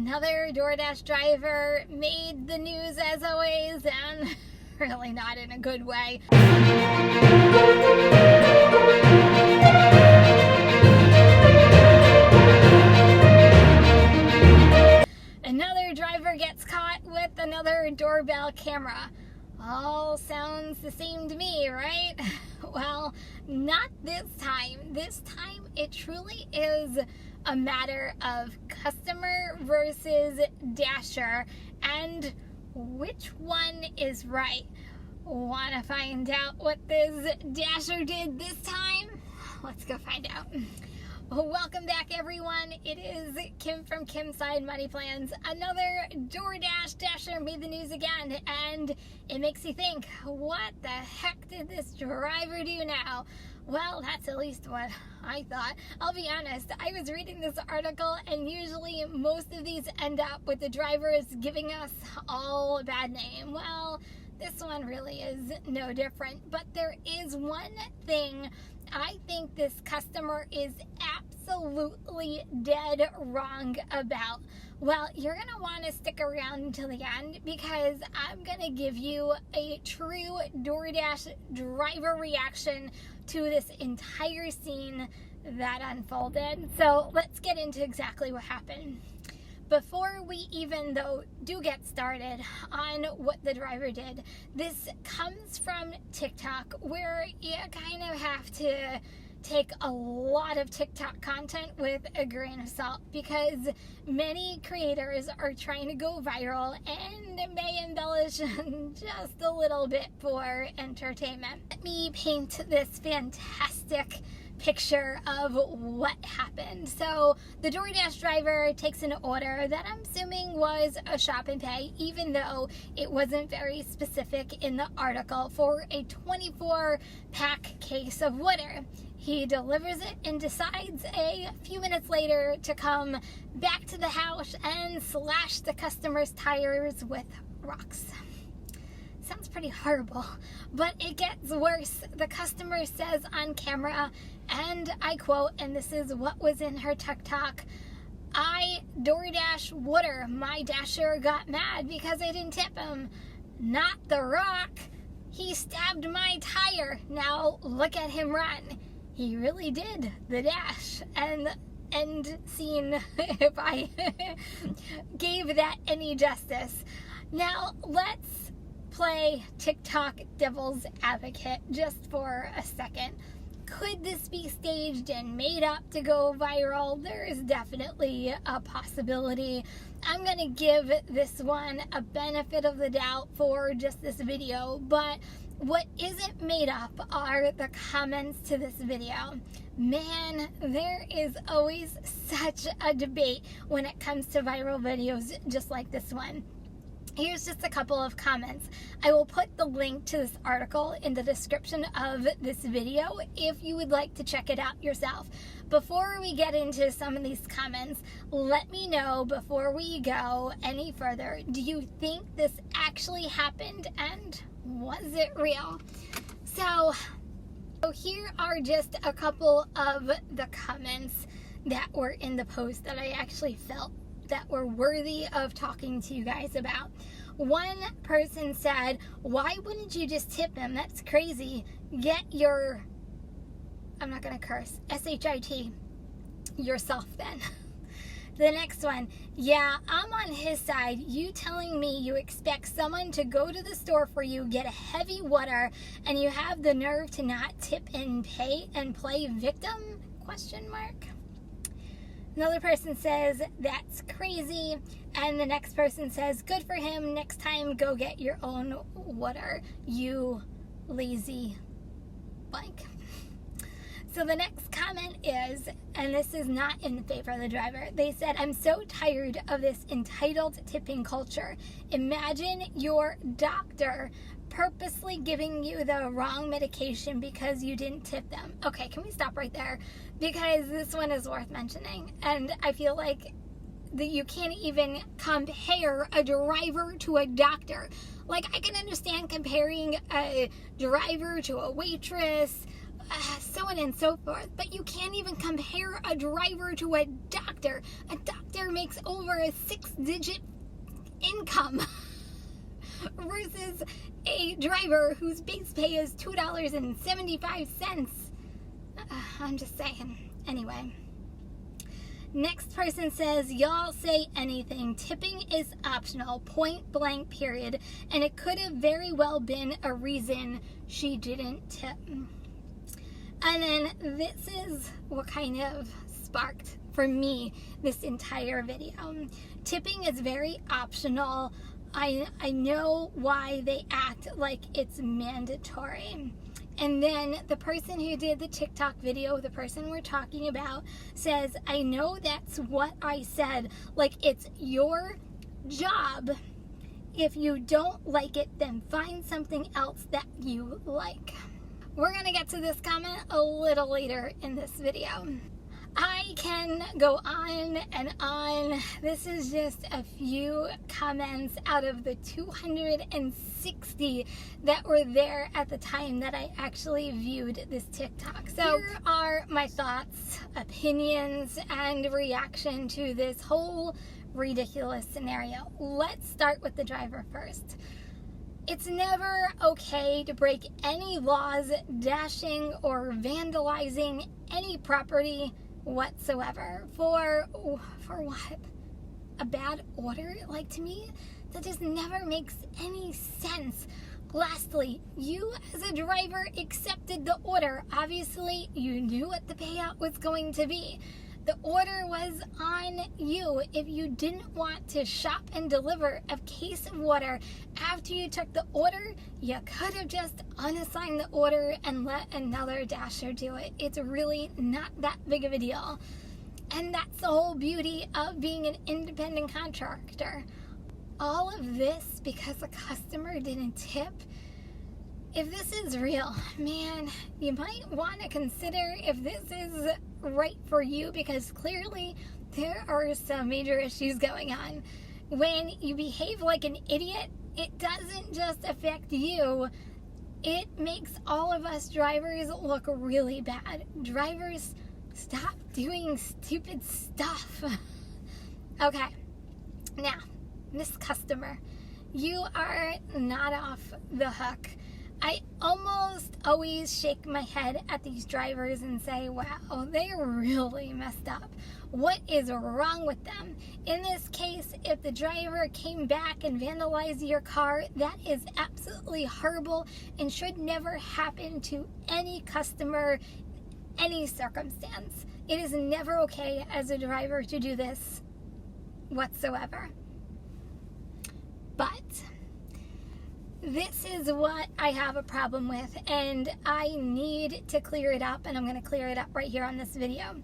Another DoorDash driver made the news as always, and really not in a good way. Another driver gets caught with another doorbell camera. All sounds the same to me, right? Well, not this time. This time it truly is a matter of customer versus dasher, and which one is right. Want to find out what this dasher did this time? Let's go find out. Welcome back, everyone. It is Kim from Kim's Side Money Plans. Another DoorDash dasher made the news again, and it makes you think, what the heck did this driver do now? Well, that's at least what I thought. I'll be honest, I was reading this article, and usually most of these end up with the drivers giving us all a bad name. Well, this one really is no different, but there is one thing I think this customer is absolutely dead wrong about. Well, you're going to want to stick around until the end, because I'm going to give you a true DoorDash driver reaction to this entire scene that unfolded. So let's get into exactly what happened. Before we even, though, do get started on what the driver did, this comes from TikTok, where you kind of have to take a lot of TikTok content with a grain of salt, because many creators are trying to go viral and may embellish just a little bit for entertainment. Let me paint this fantastic picture of what happened. So the DoorDash driver takes an order that I'm assuming was a shop and pay, even though it wasn't very specific in the article, for a 24-pack case of water. He delivers it and decides a few minutes later to come back to the house and slash the customer's tires with rocks. Sounds pretty horrible, but it gets worse. The customer says on camera, and I quote, and this is what was in her TikTok, "I DoorDash water. My dasher got mad because I didn't tip him. Not the rock. He stabbed my tire. Now look at him run." He really did the dash. And end scene, if I gave that any justice. Now let's play TikTok devil's advocate just for a second. Could this be staged and made up to go viral? There is definitely a possibility. I'm going to give this one a benefit of the doubt for just this video, but what isn't made up are the comments to this video. Man, there is always such a debate when it comes to viral videos just like this one. Here's just a couple of comments. I will put the link to this article in the description of this video if you would like to check it out yourself. Before we get into some of these comments, let me know before we go any further, do you think this actually happened, and was it real? So here are just a couple of the comments that were in the post that I actually felt that were worthy of talking to you guys about. One person said, "Why wouldn't you just tip him? That's crazy. Get your," I'm not gonna curse, SHIT, yourself then. The next one, "Yeah, I'm on his side. You telling me you expect someone to go to the store for you, get a heavy water, and you have the nerve to not tip and pay and play victim? Question mark. Another person says, "That's crazy." And the next person says, "Good for him. Next time, go get your own water, you lazy blank." So the next comment is, and this is not in favor of the driver, they said, "I'm so tired of this entitled tipping culture. Imagine your doctor purposely giving you the wrong medication because you didn't tip them." Okay, can we stop right there? Because this one is worth mentioning, and I feel like that you can't even compare a driver to a doctor. Like, I can understand comparing a driver to a waitress, so on and so forth, but you can't even compare a driver to a doctor. A doctor doctor makes over a 6-digit income versus a driver whose base pay is $2.75. I'm just saying. Anyway. Next person says, y'all say anything. Tipping is optional, point blank, period. And it could have very well been a reason she didn't tip. And then this is what kind of sparked for me this entire video. Tipping is very optional. I know why they act like it's mandatory. And then the person who did the TikTok video, the person we're talking about, says, I know that's what I said. Like, it's your job. If you don't like it, then find something else that you like. We're going to get to this comment a little later in this video. I can go on and on. This is just a few comments out of the 260 that were there at the time that I actually viewed this TikTok. So here are my thoughts, opinions, and reaction to this whole ridiculous scenario. Let's start with the driver first. It's never okay to break any laws, dashing or vandalizing any property whatsoever. For what? A bad order? Like, to me, that just never makes any sense. Lastly, you as a driver accepted the order. Obviously, you knew what the payout was going to be. The order was on you. If you didn't want to shop and deliver a case of water after you took the order, you could have just unassigned the order and let another dasher do it. It's really not that big of a deal. And that's the whole beauty of being an independent contractor. All of this because a customer didn't tip. If this is real, man, you might want to consider if this is right for you, because clearly there are some major issues going on. When you behave like an idiot, it doesn't just affect you, it makes all of us drivers look really bad. Drivers, stop doing stupid stuff. Okay, now, Miss Customer, you are not off the hook. I almost always shake my head at these drivers and say, wow, they really messed up. What is wrong with them? In this case, if the driver came back and vandalized your car, that is absolutely horrible and should never happen to any customer, any circumstance. It is never okay as a driver to do this whatsoever. But this is what I have a problem with, and I need to clear it up, and I'm going to clear it up right here on this video.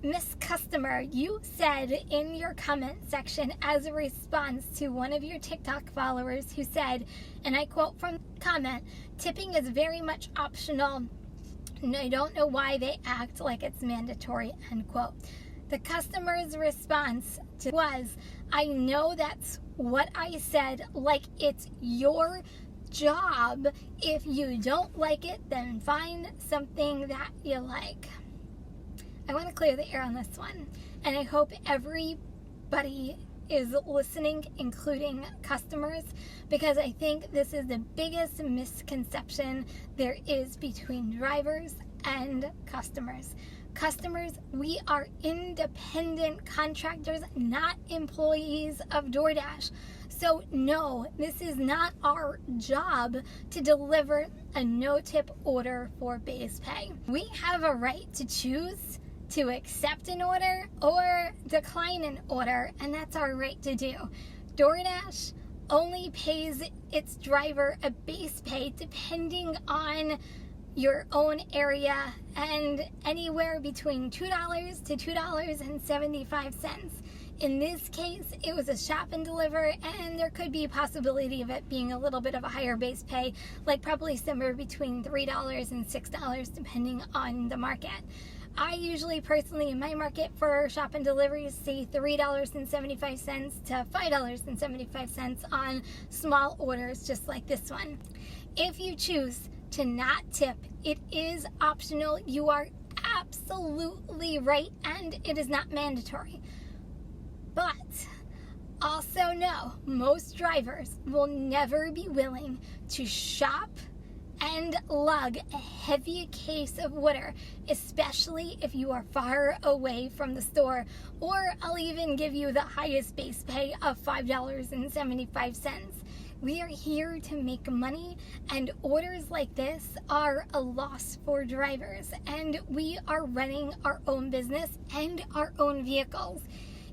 Miss Customer, you said in your comment section as a response to one of your TikTok followers who said, and I quote from the comment, tipping is very much optional, and I don't know why they act like it's mandatory, end quote. The customer's response was, I know that's what I said, like it's your job. If you don't like it, then find something that you like. I want to clear the air on this one, and I hope everybody is listening, including customers, because I think this is the biggest misconception there is between drivers and customers. Customers, we are independent contractors, not employees of DoorDash. So no, this is not our job to deliver a no-tip order for base pay. We have a right to choose to accept an order or decline an order, and that's our right to do. DoorDash only pays its driver a base pay depending on your own area, and anywhere between $2 to $2.75. In this case, it was a shop and deliver, and there could be a possibility of it being a little bit of a higher base pay, like probably somewhere between $3 and $6, depending on the market. I usually personally in my market for shop and deliveries see $3.75 to $5.75 on small orders just like this one. If you choose to not tip, it is optional. You are absolutely right, and it is not mandatory. But also know, most drivers will never be willing to shop and lug a heavy case of water, especially if you are far away from the store, or I'll even give you the highest base pay of $5.75. We are here to make money, and orders like this are a loss for drivers, and we are running our own business and our own vehicles.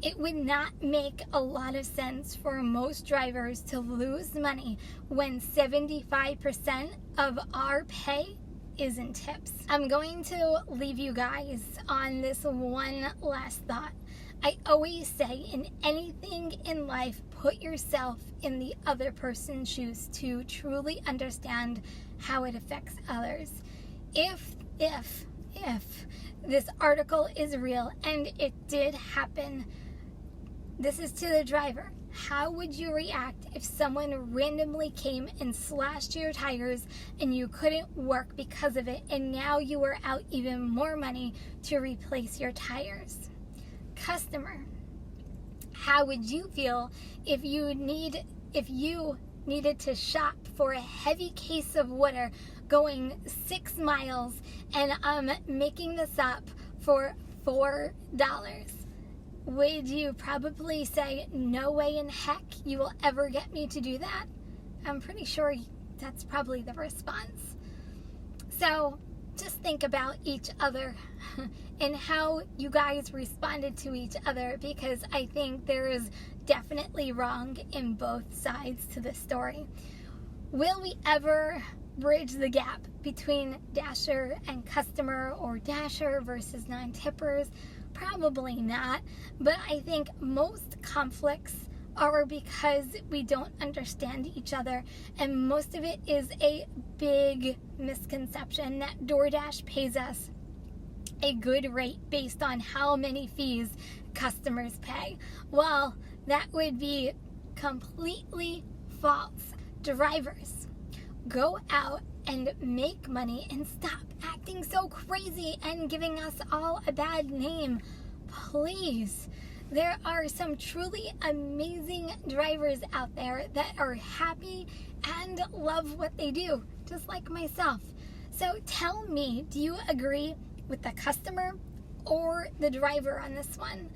It would not make a lot of sense for most drivers to lose money when 75% of our pay is in tips. I'm going to leave you guys on this one last thought. I always say, in anything in life, put yourself in the other person's shoes to truly understand how it affects others. If this article is real and it did happen, this is to the driver. How would you react if someone randomly came and slashed your tires and you couldn't work because of it, and now you are out even more money to replace your tires? Customer, how would you feel if you needed to shop for a heavy case of water going 6 miles, and I'm making this up, for $4? Would you probably say, no way in heck you will ever get me to do that? I'm pretty sure that's probably the response. So just think about each other and how you guys responded to each other, because I think there is definitely wrong in both sides to the story. Will we ever bridge the gap between Dasher and customer, or Dasher versus non-tippers? Probably not, but I think most conflicts are because we don't understand each other, and most of it is a big misconception that DoorDash pays us a good rate based on how many fees customers pay. Well, that would be completely false. Drivers, go out and make money and stop acting so crazy and giving us all a bad name, please. There are some truly amazing drivers out there that are happy and love what they do, just like myself. So tell me, do you agree with the customer or the driver on this one?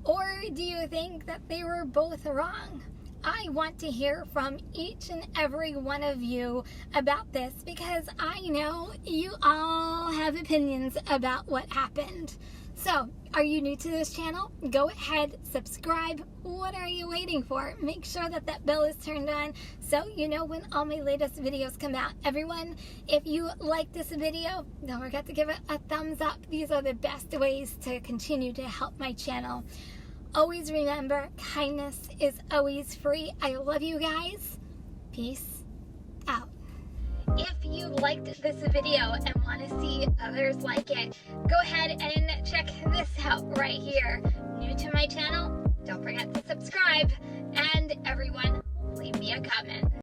Or do you think that they were both wrong? I want to hear from each and every one of you about this, because I know you all have opinions about what happened. So, are you new to this channel? Go ahead, subscribe. What are you waiting for? Make sure that that bell is turned on so you know when all my latest videos come out. Everyone, if you like this video, don't forget to give it a thumbs up. These are the best ways to continue to help my channel. Always remember, kindness is always free. I love you guys. Peace out. If you liked this video and want to see others like it, go ahead and check this out right here. New to my channel? Don't forget to subscribe. And everyone, leave me a comment.